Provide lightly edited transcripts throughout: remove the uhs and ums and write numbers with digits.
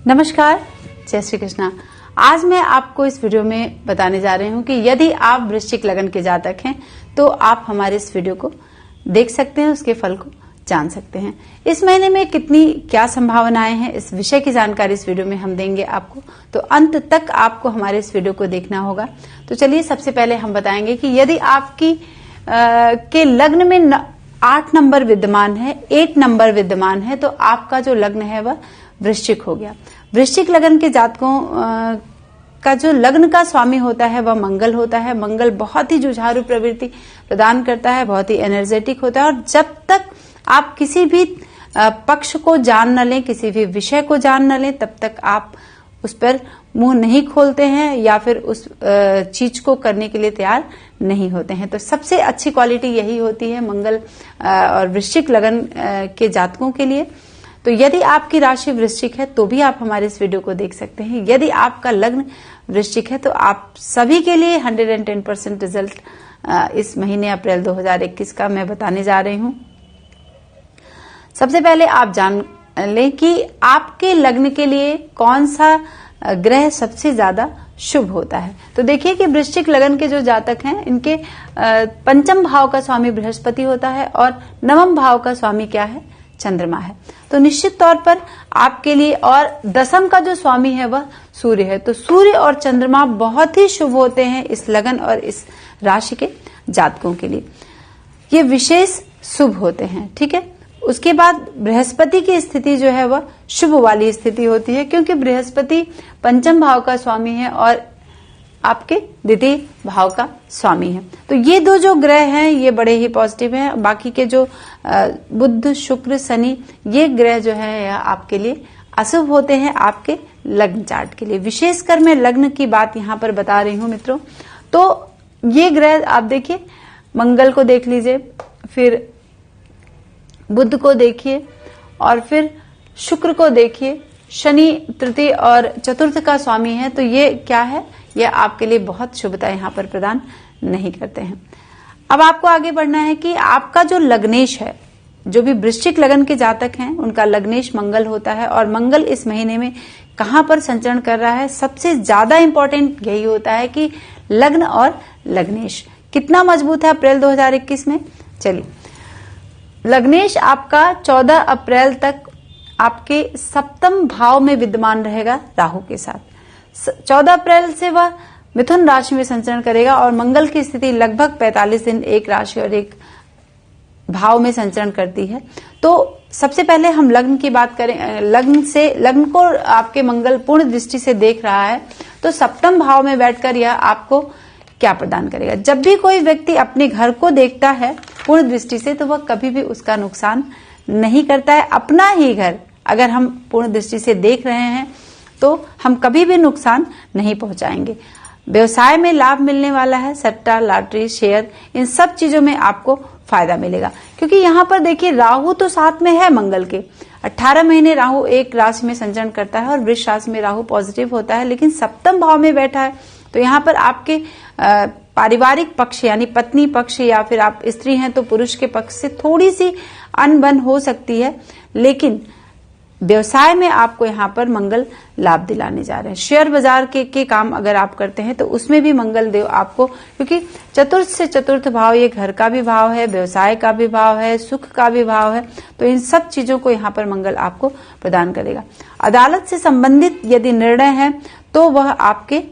नमस्कार, जय श्री कृष्णा। आज मैं आपको इस वीडियो में बताने जा रही हूँ कि यदि आप वृश्चिक लगन के जातक हैं तो आप हमारे इस वीडियो को देख सकते हैं, उसके फल को जान सकते हैं। इस महीने में कितनी क्या संभावनाएं हैं, इस विषय की जानकारी इस वीडियो में हम देंगे आपको, तो अंत तक आपको हमारे इस वीडियो को देखना होगा। तो चलिए सबसे पहले हम बताएंगे कि यदि आपकी के लग्न में 8 नंबर विद्यमान है, 8 नंबर विद्यमान है, तो आपका जो लग्न है वह वृश्चिक हो गया। वृश्चिक लगन के जातकों का जो लग्न का स्वामी होता है वह मंगल होता है। मंगल बहुत ही जुझारू प्रवृत्ति प्रदान करता है, बहुत ही एनर्जेटिक होता है, और जब तक आप किसी भी पक्ष को जान न लें, किसी भी विषय को जान न लें, तब तक आप उस पर मुंह नहीं खोलते हैं या फिर उस चीज को करने के लिए तैयार नहीं होते हैं। तो सबसे अच्छी क्वालिटी यही होती है मंगल और वृश्चिक लगन के जातकों के लिए। तो यदि आपकी राशि वृश्चिक है तो भी आप हमारे इस वीडियो को देख सकते हैं। यदि आपका लग्न वृश्चिक है तो आप सभी के लिए 110% रिजल्ट इस महीने अप्रैल 2021 का मैं बताने जा रही हूं। सबसे पहले आप जान लें कि आपके लग्न के लिए कौन सा ग्रह सबसे ज्यादा शुभ होता है। तो देखिए कि वृश्चिक लगन के जो जातक हैं इनके पंचम भाव का स्वामी बृहस्पति होता है और नवम भाव का स्वामी क्या है, चंद्रमा है। तो निश्चित तौर पर आपके लिए, और दसम का जो स्वामी है वह सूर्य है। तो सूर्य और चंद्रमा बहुत ही शुभ होते हैं इस लगन और इस राशि के जातकों के लिए, ये विशेष शुभ होते हैं। ठीक है, उसके बाद बृहस्पति की स्थिति जो है वह शुभ वाली स्थिति होती है, क्योंकि बृहस्पति पंचम भाव का स्वामी है और आपके द्वितीय भाव का स्वामी है। तो ये दो जो ग्रह हैं ये बड़े ही पॉजिटिव हैं। बाकी के जो बुध, शुक्र, शनि, ये ग्रह जो है यह आपके लिए अशुभ होते हैं आपके लग्न चार्ट के लिए। विशेषकर मैं लग्न की बात यहाँ पर बता रही हूँ मित्रों। तो ये ग्रह आप देखिए, मंगल को देख लीजिए, फिर बुध को देखिए, और फिर शुक्र को देखिए। शनि तृतीय और चतुर्थ का स्वामी है, तो ये क्या है, ये आपके लिए बहुत शुभता यहाँ पर प्रदान नहीं करते हैं। अब आपको आगे बढ़ना है कि आपका जो लग्नेश है, जो भी वृश्चिक लगन के जातक हैं उनका लग्नेश मंगल होता है, और मंगल इस महीने में कहां पर संचरण कर रहा है, सबसे ज्यादा इंपॉर्टेंट यही होता है कि लग्न और लग्नेश कितना मजबूत है अप्रैल 2021 में। चलिए, लग्नेश आपका 14 अप्रैल तक आपके सप्तम भाव में विद्यमान रहेगा राहु के साथ। 14 अप्रैल से वह मिथुन राशि में संचरण करेगा, और मंगल की स्थिति लगभग 45 दिन एक राशि और एक भाव में संचरण करती है। तो सबसे पहले हम लग्न की बात करें। लग्न को आपके मंगल पूर्ण दृष्टि से देख रहा है, तो सप्तम भाव में बैठकर यह आपको क्या प्रदान करेगा। जब भी कोई व्यक्ति अपने घर को देखता है पूर्ण दृष्टि से, तो वह कभी भी उसका नुकसान नहीं करता है। अपना ही घर अगर हम पूर्ण दृष्टि से देख रहे हैं तो हम कभी भी नुकसान नहीं पहुंचाएंगे। व्यवसाय में लाभ मिलने वाला है, सट्टा, लॉटरी, शेयर, इन सब चीजों में आपको फायदा मिलेगा, क्योंकि यहाँ पर देखिए राहु तो साथ में है मंगल के। 18 महीने राहु एक राशि में संचरण करता है और वृष राशि में राहु पॉजिटिव होता है, लेकिन सप्तम भाव में बैठा है। तो यहाँ पर आपके पारिवारिक पक्ष यानी पत्नी पक्ष, या फिर आप स्त्री हैं तो पुरुष के पक्ष से थोड़ी सी अनबन हो सकती है, लेकिन व्यवसाय में आपको यहाँ पर मंगल लाभ दिलाने जा रहे हैं। शेयर बाजार के काम अगर आप करते हैं तो उसमें भी मंगल देव आपको, क्योंकि चतुर्थ से चतुर्थ भाव ये घर का भी भाव है, व्यवसाय का भी भाव है, सुख का भी भाव है, तो इन सब चीजों को यहाँ पर मंगल आपको प्रदान करेगा। अदालत से संबंधित यदि निर्णय है तो वह आपके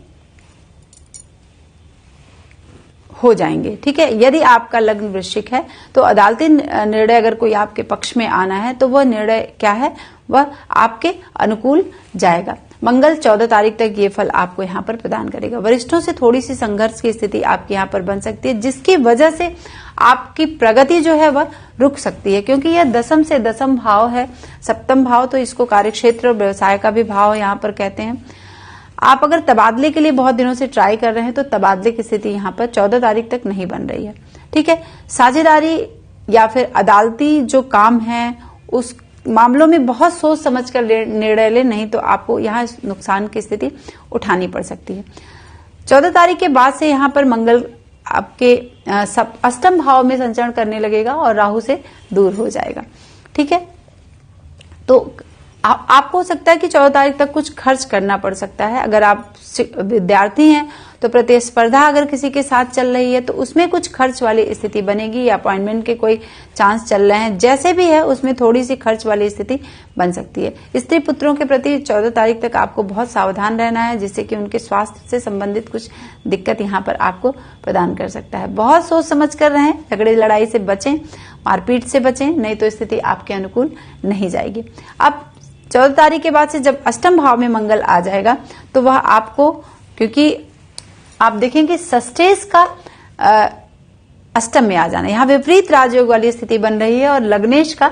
हो जाएंगे। ठीक है, यदि आपका लग्न वृश्चिक है तो अदालती निर्णय अगर कोई आपके पक्ष में आना है तो वह निर्णय क्या है, वह आपके अनुकूल जाएगा। मंगल 14 तारीख तक ये फल आपको यहाँ पर प्रदान करेगा। वरिष्ठों से थोड़ी सी संघर्ष की स्थिति आपके यहाँ पर बन सकती है, जिसकी वजह से आपकी प्रगति जो है वह रुक सकती है, क्योंकि यह दसम से दसम भाव है। सप्तम भाव तो इसको कार्यक्षेत्र और व्यवसाय का भी भाव यहाँ पर कहते हैं। आप अगर तबादले के लिए बहुत दिनों से ट्राई कर रहे हैं तो तबादले की स्थिति यहाँ पर 14 तारीख तक नहीं बन रही है। ठीक है, साझेदारी या फिर अदालती जो काम है उस मामलों में बहुत सोच समझ कर निर्णय लें, नहीं तो आपको यहाँ नुकसान की स्थिति उठानी पड़ सकती है। 14 तारीख के बाद से यहाँ पर मंगल आपके अष्टम भाव में संचरण करने लगेगा और राहु से दूर हो जाएगा। ठीक है, तो आपको हो सकता है कि 14 तारीख तक कुछ खर्च करना पड़ सकता है। अगर आप विद्यार्थी हैं तो प्रतिस्पर्धा अगर किसी के साथ चल रही है तो उसमें कुछ खर्च वाली स्थिति बनेगी, या अपॉइंटमेंट के कोई चांस चल रहे हैं, जैसे भी है उसमें थोड़ी सी खर्च वाली स्थिति बन सकती है। स्त्री पुत्रों के प्रति 14 तारीख तक आपको बहुत सावधान रहना है, जिससे कि उनके स्वास्थ्य से संबंधित कुछ दिक्कत यहाँ पर आपको प्रदान कर सकता है। बहुत सोच समझ कर रहें, झगड़े लड़ाई से बचें, मारपीट से बचें, नहीं तो स्थिति आपके अनुकूल नहीं जाएगी। अब 14 तारीख के बाद से जब अष्टम भाव में मंगल आ जाएगा तो वह आपको, क्योंकि आप देखेंगे षष्ठेश का अष्टम में आ जाना, यहाँ विपरीत राजयोग वाली स्थिति बन रही है, और लग्नेश का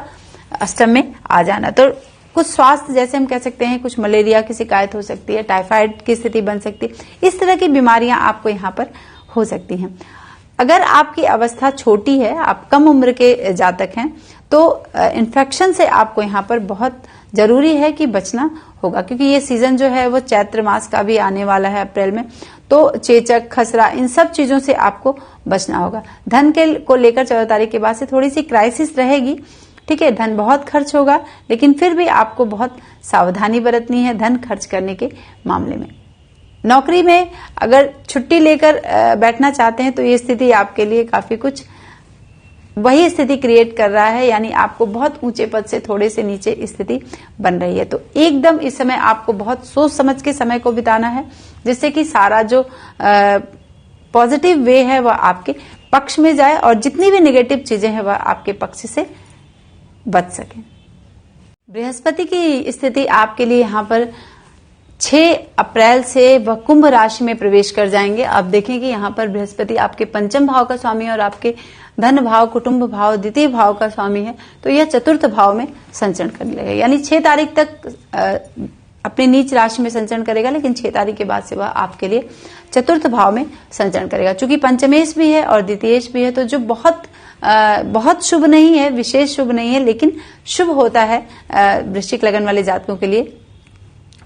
अष्टम में आ जाना, तो कुछ स्वास्थ्य जैसे हम कह सकते हैं, कुछ मलेरिया की शिकायत हो सकती है, टाइफाइड की स्थिति बन सकती है, इस तरह की बीमारियां आपको यहाँ पर हो सकती हैं। अगर आपकी अवस्था छोटी है, आप कम उम्र के जातक हैं, तो इन्फेक्शन से आपको यहाँ पर बहुत जरूरी है कि बचना होगा, क्योंकि ये सीजन जो है वो चैत्र मास का भी आने वाला है अप्रैल में, तो चेचक, खसरा, इन सब चीजों से आपको बचना होगा। धन के को लेकर 14 तारीख के बाद से थोड़ी सी क्राइसिस रहेगी, ठीक है, धन बहुत खर्च होगा, लेकिन फिर भी आपको बहुत सावधानी बरतनी है धन खर्च करने के मामले में। नौकरी में अगर छुट्टी लेकर बैठना चाहते हैं तो ये स्थिति आपके लिए काफी कुछ वही स्थिति क्रिएट कर रहा है, यानी आपको बहुत ऊंचे पद से थोड़े से नीचे स्थिति बन रही है। तो एकदम इस समय आपको बहुत सोच समझ के समय को बिताना है, जिससे कि सारा जो पॉजिटिव वे है वह आपके पक्ष में जाए, और जितनी भी नेगेटिव चीजें हैं वह आपके पक्ष से बच सके। बृहस्पति की स्थिति आपके लिए यहाँ पर 6 अप्रैल से वह कुंभ राशि में प्रवेश कर जाएंगे। आप देखें कि यहाँ पर बृहस्पति आपके पंचम भाव का स्वामी है और आपके धन भाव, कुटुंब भाव, द्वितीय भाव का स्वामी है, तो यह चतुर्थ भाव में संचरण करने लगेगा, यानी 6 तारीख तक अपनी नीच राशि में संचरण करेगा, लेकिन 6 तारीख के बाद से वह आपके लिए चतुर्थ भाव में संचरण करेगा। चूंकि पंचमेश भी है और द्वितीयेश भी है, तो जो बहुत शुभ नहीं है, विशेष शुभ नहीं है, लेकिन शुभ होता है वृश्चिक लगन वाले जातकों के लिए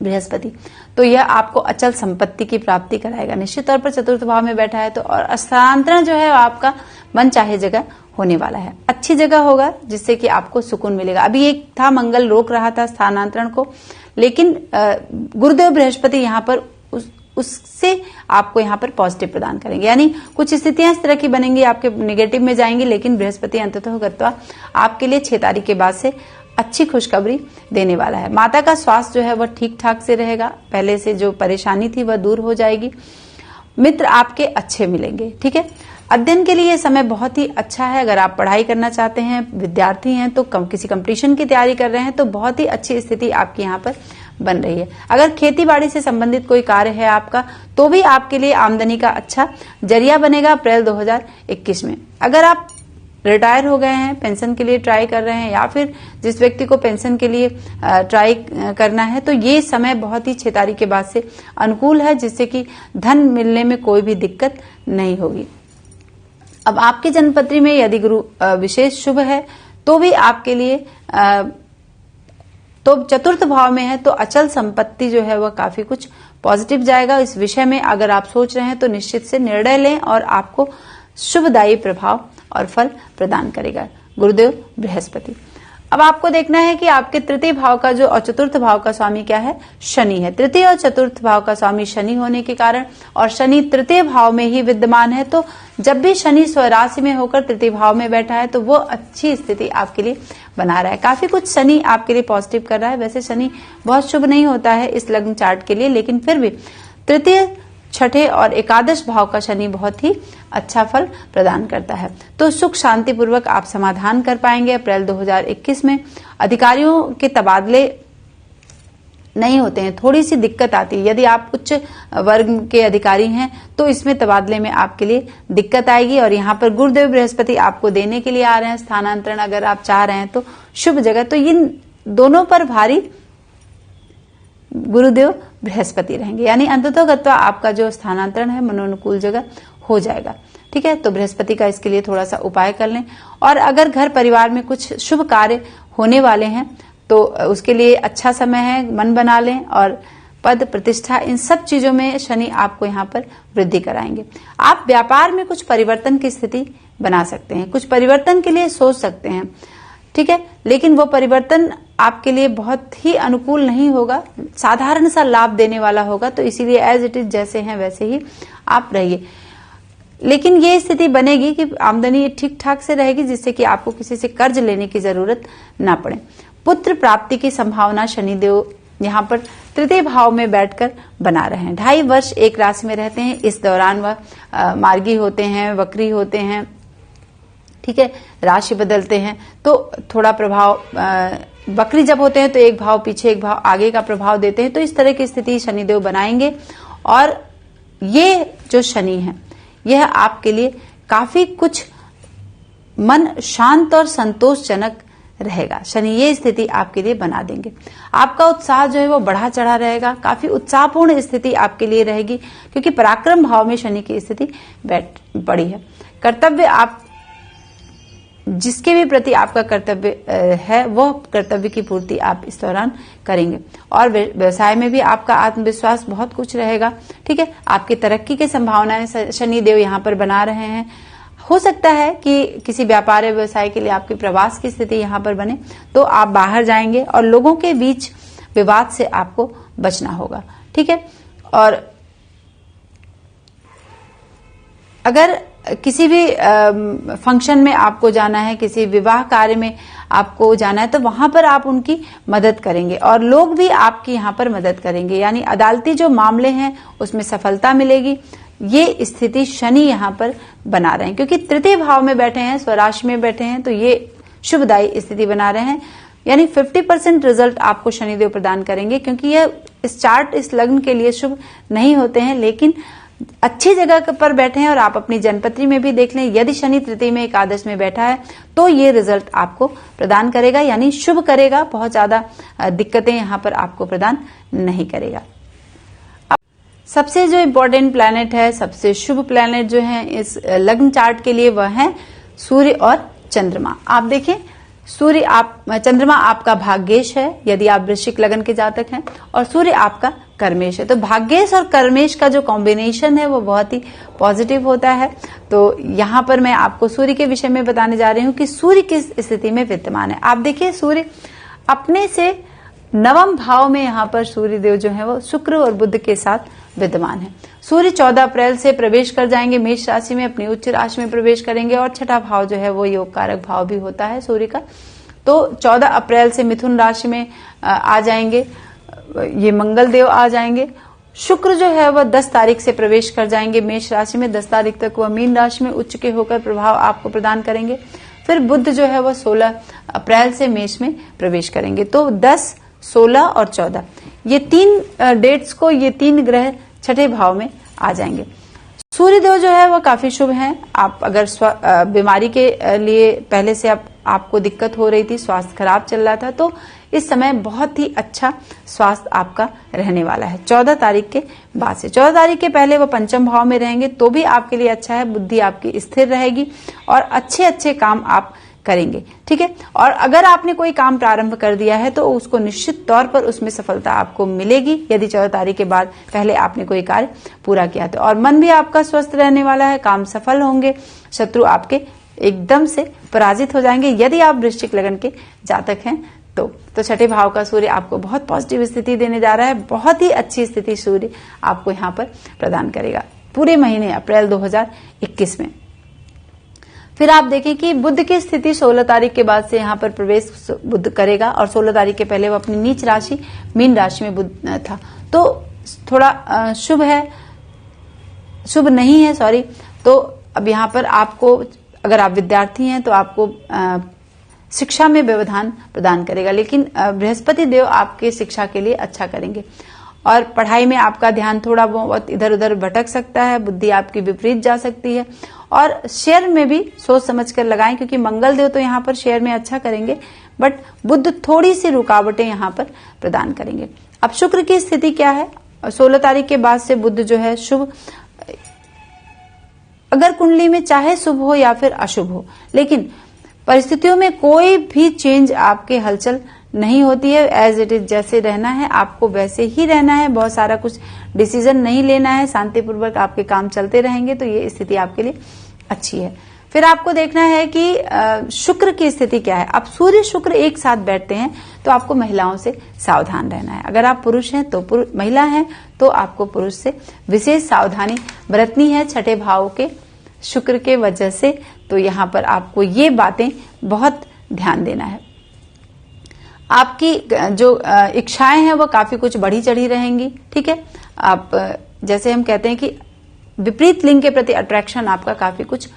बृहस्पति, तो यह आपको अचल संपत्ति की प्राप्ति कराएगा। निश्चित तौर पर चतुर्थ भाव में बैठा है तो, और स्थानांतरण जो है आपका मन चाहे जगह होने वाला है, अच्छी जगह होगा, जिससे कि आपको सुकून मिलेगा। अभी एक था मंगल रोक रहा था स्थानांतरण को, लेकिन गुरुदेव बृहस्पति यहाँ पर उससे आपको यहाँ पर पॉजिटिव प्रदान करेंगे, यानी कुछ स्थितियां इस तरह की बनेंगी, आपके नेगेटिव में जाएंगी, लेकिन बृहस्पति अंततः गत्वा आपके लिए 6 तारीख के बाद से अच्छी खुशखबरी देने वाला है। माता का स्वास्थ्य जो है वह ठीक ठाक से रहेगा, पहले से जो परेशानी थी वह दूर हो जाएगी, मित्र आपके अच्छे मिलेंगे, ठीक है। अध्ययन के लिए ये समय बहुत ही अच्छा है। अगर आप पढ़ाई करना चाहते हैं, विद्यार्थी हैं, तो किसी कंपटीशन की तैयारी कर रहे हैं, तो बहुत ही अच्छी स्थिति आपकी यहाँ पर बन रही है। अगर खेती बाड़ी से संबंधित कोई कार्य है आपका, तो भी आपके लिए आमदनी का अच्छा जरिया बनेगा अप्रैल 2021 में। अगर आप रिटायर हो गए हैं, पेंशन के लिए ट्राई कर रहे हैं, या फिर जिस व्यक्ति को पेंशन के लिए ट्राई करना है, तो ये समय बहुत ही 6 तारीख के बाद से अनुकूल है, जिससे कि धन मिलने में कोई भी दिक्कत नहीं होगी। अब आपकी जन्मपत्री में यदि गुरु विशेष शुभ है तो भी आपके लिए तो चतुर्थ भाव में है, तो अचल संपत्ति जो है वह काफी कुछ पॉजिटिव जाएगा। इस विषय में अगर आप सोच रहे हैं तो निश्चित से निर्णय लें, और आपको शुभदायी प्रभाव और फल प्रदान करेगा गुरुदेव बृहस्पति। अब आपको देखना है कि आपके तृतीय भाव का जो और चतुर्थ भाव का स्वामी क्या है, शनि है। तृतीय और चतुर्थ भाव का स्वामी शनि होने के कारण, और शनि तृतीय भाव में ही विद्यमान है, तो जब भी शनि स्वराशि में होकर तृतीय भाव में बैठा है तो वो अच्छी स्थिति आपके लिए बना रहा है। काफी कुछ शनि आपके लिए पॉजिटिव कर रहा है। वैसे शनि बहुत शुभ नहीं होता है इस लग्न चार्ट के लिए, लेकिन फिर भी तृतीय, छठे और एकादश भाव का शनि बहुत ही अच्छा फल प्रदान करता है। तो सुख शांति पूर्वक आप समाधान कर पाएंगे अप्रैल 2021 में। अधिकारियों के तबादले नहीं होते हैं, थोड़ी सी दिक्कत आती है। यदि आप उच्च वर्ग के अधिकारी हैं तो इसमें तबादले में आपके लिए दिक्कत आएगी, और यहाँ पर गुरुदेव बृहस्पति आपको देने के लिए आ रहे हैं स्थानांतरण, अगर आप चाह रहे हैं तो शुभ जगह। तो इन दोनों पर भारी गुरुदेव बृहस्पति रहेंगे, यानी अंततोगत्वा आपका जो स्थानांतरण है मनोनुकूल जगह हो जाएगा, ठीक है। तो बृहस्पति का इसके लिए थोड़ा सा उपाय कर लें। और अगर घर परिवार में कुछ शुभ कार्य होने वाले हैं तो उसके लिए अच्छा समय है, मन बना लें, और पद प्रतिष्ठा इन सब चीजों में शनि आपको यहाँ पर वृद्धि कराएंगे। आप व्यापार में कुछ परिवर्तन की स्थिति बना सकते हैं, कुछ परिवर्तन के लिए सोच सकते हैं, ठीक है, लेकिन वो परिवर्तन आपके लिए बहुत ही अनुकूल नहीं होगा, साधारण सा लाभ देने वाला होगा। तो इसीलिए एज इट इज जैसे हैं वैसे ही आप रहिए। लेकिन ये स्थिति बनेगी कि आमदनी ठीक ठाक से रहेगी, जिससे कि आपको किसी से कर्ज लेने की जरूरत ना पड़े। पुत्र प्राप्ति की संभावना शनिदेव यहाँ पर तृतीय भाव में बैठकर बना रहे हैं। 2.5 वर्ष एक राशि में रहते हैं। इस दौरान वह मार्गी होते हैं, वक्री होते हैं, ठीक है, राशि बदलते हैं, तो थोड़ा प्रभाव, वक्री जब होते हैं तो एक भाव पीछे एक भाव आगे का प्रभाव देते हैं। तो इस तरह की स्थिति शनिदेव बनाएंगे। और ये जो शनि है यह आपके लिए काफी कुछ मन शांत और संतोषजनक रहेगा। शनि ये स्थिति आपके लिए बना देंगे। आपका उत्साह जो है वो बढ़ा चढ़ा रहेगा, काफी उत्साहपूर्ण स्थिति आपके लिए रहेगी, क्योंकि पराक्रम भाव में शनि की स्थिति बैठ पड़ी है। कर्तव्य, आप जिसके भी प्रति आपका कर्तव्य है वह कर्तव्य की पूर्ति आप इस दौरान करेंगे। और व्यवसाय में भी आपका आत्मविश्वास बहुत कुछ रहेगा, ठीक है। आपकी तरक्की की संभावनाएं शनिदेव यहाँ पर बना रहे हैं। हो सकता है कि किसी व्यापार या व्यवसाय के लिए आपकी प्रवास की स्थिति यहाँ पर बने, तो आप बाहर जाएंगे और लोगों के बीच विवाद से आपको बचना होगा, ठीक है। और अगर किसी भी फंक्शन में आपको जाना है, किसी विवाह कार्य में आपको जाना है, तो वहां पर आप उनकी मदद करेंगे और लोग भी आपकी यहाँ पर मदद करेंगे। यानी अदालती जो मामले हैं उसमें सफलता मिलेगी। ये स्थिति शनि यहाँ पर बना रहे हैं, क्योंकि तृतीय भाव में बैठे हैं, स्वराशि में बैठे हैं, तो ये शुभदायी स्थिति बना रहे हैं। यानी 50% रिजल्ट आपको शनिदेव प्रदान करेंगे, क्योंकि यह इस चार्ट, इस लग्न के लिए शुभ नहीं होते हैं, लेकिन अच्छी जगह पर बैठे हैं। और आप अपनी जनपत्री में भी देख लें, यदि शनि तृतीय में एकादश में बैठा है तो ये रिजल्ट आपको प्रदान करेगा, यानी शुभ करेगा। बहुत ज्यादा दिक्कतें यहाँ पर आपको प्रदान नहीं करेगा। सबसे जो इम्पोर्टेंट प्लैनेट है, सबसे शुभ प्लैनेट जो है इस लग्न चार्ट के लिए, वह है सूर्य और चंद्रमा। आप देखें, चंद्रमा आपका भाग्येश है यदि आप वृश्चिक लग्न के जातक हैं, और सूर्य आपका कर्मेश है। तो भाग्येश और कर्मेश का जो कॉम्बिनेशन है वो बहुत ही पॉजिटिव होता है। तो यहाँ पर मैं आपको सूर्य के विषय में बताने जा रही हूँ कि सूर्य किस स्थिति में विद्यमान है। आप देखिए, सूर्य अपने से 9वें भाव में यहाँ पर सूर्य देव जो है वो शुक्र और बुध के साथ विद्यमान है। सूर्य 14 अप्रैल से प्रवेश कर जाएंगे मेष राशि में, अपनी उच्च राशि में प्रवेश करेंगे। और 6ठा भाव जो है वो योग कारक भाव भी होता है सूर्य का। तो 14 अप्रैल से मिथुन राशि में आ जाएंगे, ये मंगल देव आ जाएंगे। शुक्र जो है वह 10 तारीख से प्रवेश कर जाएंगे मेष राशि में, 10 तारीख तक वह मीन राशि में उच्च के होकर प्रभाव आपको प्रदान करेंगे। फिर बुध जो है वह 16 अप्रैल से मेष में प्रवेश करेंगे। तो 10, 16 और 14 ये 3 डेट्स को, ये 3 ग्रह 6ठे भाव में आ जाएंगे। सूर्यदेव जो है वह काफी शुभ हैं। आप अगर बीमारी के लिए पहले से आपको दिक्कत हो रही थी, स्वास्थ्य खराब चल रहा था, तो इस समय बहुत ही अच्छा स्वास्थ्य आपका रहने वाला है 14 तारीख के बाद से। 14 तारीख के पहले वो 5म भाव में रहेंगे तो भी आपके लिए अच्छा है। बुद्धि आपकी स्थिर रहेगी और अच्छे अच्छे काम आप करेंगे, ठीक है। और अगर आपने कोई काम प्रारंभ कर दिया है तो उसको निश्चित तौर पर उसमें सफलता आपको मिलेगी, यदि 14 तारीख के बाद पहले आपने कोई कार्य पूरा किया तो। और मन भी आपका स्वस्थ रहने वाला है, काम सफल होंगे, शत्रु आपके एकदम से पराजित हो जाएंगे यदि आप वृश्चिक लगन के जातक हैं तो 6ठे भाव का सूर्य आपको बहुत पॉजिटिव स्थिति देने जा रहा है। बहुत ही अच्छी स्थिति सूर्य आपको यहाँ पर प्रदान करेगा पूरे महीने अप्रैल 2021 में। फिर आप देखें कि बुध की स्थिति 16 तारीख के बाद से यहाँ पर प्रवेश बुध करेगा और 16 तारीख के पहले वो अपनी नीच राशि मीन राशि में बुध था, तो थोड़ा शुभ है, शुभ नहीं है, सॉरी। तो अब यहाँ पर आपको, अगर आप विद्यार्थी हैं तो आपको शिक्षा में व्यवधान प्रदान करेगा, लेकिन बृहस्पति देव आपके शिक्षा के लिए अच्छा करेंगे। और पढ़ाई में आपका ध्यान थोड़ा बहुत इधर उधर भटक सकता है, बुद्धि आपकी विपरीत जा सकती है। और शेयर में भी सोच समझ कर लगाएं, क्योंकि मंगल देव तो यहाँ पर शेयर में अच्छा करेंगे, बट बुध थोड़ी सी रुकावटें यहाँ पर प्रदान करेंगे। अब शुक्र की स्थिति क्या है? 16 तारीख के बाद से बुध जो है शुभ, अगर कुंडली में चाहे शुभ हो या फिर अशुभ हो, लेकिन परिस्थितियों में कोई भी चेंज आपके हलचल नहीं होती है। एज इट इज जैसे रहना है आपको वैसे ही रहना है, बहुत सारा कुछ डिसीजन नहीं लेना है, शांतिपूर्वक आपके काम चलते रहेंगे, तो ये स्थिति आपके लिए अच्छी है। फिर आपको देखना है कि शुक्र की स्थिति क्या है। अब सूर्य शुक्र एक साथ बैठते हैं तो आपको महिलाओं से सावधान रहना है। अगर आप पुरुष हैं तो महिला हैं तो आपको पुरुष से विशेष सावधानी बरतनी है छठे भाव के शुक्र के वजह से। तो यहाँ पर आपको ये बातें बहुत ध्यान देना है। आपकी जो इच्छाएं हैं वो काफी कुछ बढ़ी चढ़ी रहेंगी, ठीक है। आप जैसे हम कहते हैं कि विपरीत लिंग के प्रति अट्रैक्शन आपका काफी कुछ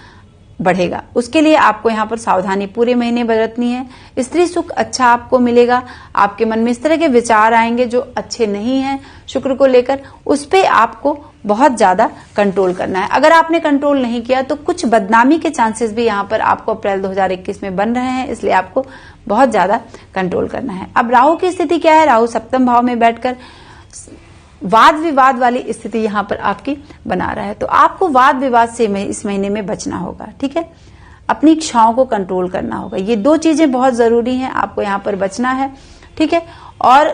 बढ़ेगा। उसके लिए आपको यहाँ पर सावधानी पूरे महीने बरतनी है। स्त्री सुख अच्छा आपको मिलेगा। आपके मन में इस तरह के विचार आएंगे जो अच्छे नहीं हैं शुक्र को लेकर, उस पे आपको बहुत ज्यादा कंट्रोल करना है। अगर आपने कंट्रोल नहीं किया तो कुछ बदनामी के चांसेस भी यहाँ पर आपको अप्रैल 2021 में बन रहे हैं, इसलिए आपको बहुत ज्यादा कंट्रोल करना है। अब राहु की स्थिति क्या है? राहु सप्तम भाव में बैठकर वाद विवाद वाली स्थिति यहाँ पर आपकी बना रहा है। तो आपको वाद विवाद से इस महीने में बचना होगा, ठीक है। अपनी इच्छाओं को कंट्रोल करना होगा। ये दो चीजें बहुत जरूरी हैं, आपको यहाँ पर बचना है, ठीक है। और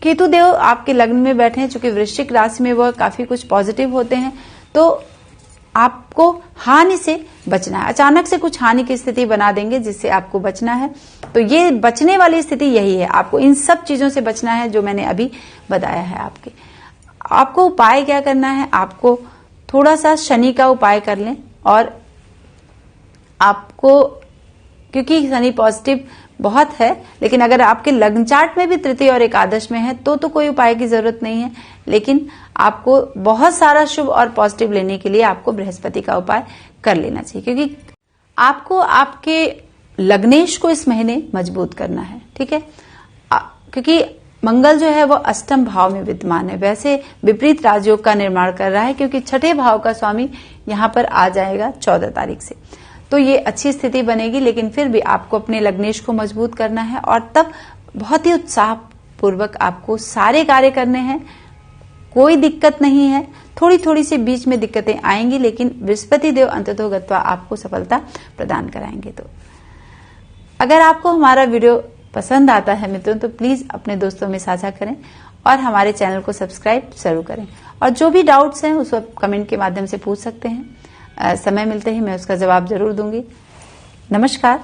केतु देव आपके लग्न में बैठे हैं, चूंकि वृश्चिक राशि में वह काफी कुछ पॉजिटिव होते हैं, तो आपको हानि से बचना है। अचानक से कुछ हानि की स्थिति बना देंगे जिससे आपको बचना है। तो ये बचने वाली स्थिति यही है, आपको इन सब चीजों से बचना है जो मैंने अभी बताया है। आपको उपाय क्या करना है? आपको थोड़ा सा शनि का उपाय कर लें। और आपको, क्योंकि शनि पॉजिटिव बहुत है, लेकिन अगर आपके लग्न चार्ट में भी तृतीय और एकादश में है तो कोई उपाय की जरूरत नहीं है। लेकिन आपको बहुत सारा शुभ और पॉजिटिव लेने के लिए आपको बृहस्पति का उपाय कर लेना चाहिए, क्योंकि आपको आपके लग्नेश को इस महीने मजबूत करना है, ठीक है। क्योंकि मंगल जो है वो अष्टम भाव में विद्यमान है, वैसे विपरीत राजयोग का निर्माण कर रहा है, क्योंकि छठे भाव का स्वामी यहां पर आ जाएगा 14 तारीख से। तो ये अच्छी स्थिति बनेगी, लेकिन फिर भी आपको अपने लग्नेश को मजबूत करना है और तब बहुत ही उत्साह पूर्वक आपको सारे कार्य करने हैं। कोई दिक्कत नहीं है, थोड़ी थोड़ी सी बीच में दिक्कतें आएंगी, लेकिन बृहस्पति देव अंततोगत्वा आपको सफलता प्रदान कराएंगे। तो अगर आपको हमारा वीडियो पसंद आता है मित्रों, तो प्लीज अपने दोस्तों में साझा करें और हमारे चैनल को सब्सक्राइब जरूर करें। और जो भी डाउट्स हैं उस वक्त कमेंट के माध्यम से पूछ सकते हैं। समय मिलते ही मैं उसका जवाब जरूर दूंगी। नमस्कार,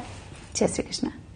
जय श्री कृष्ण।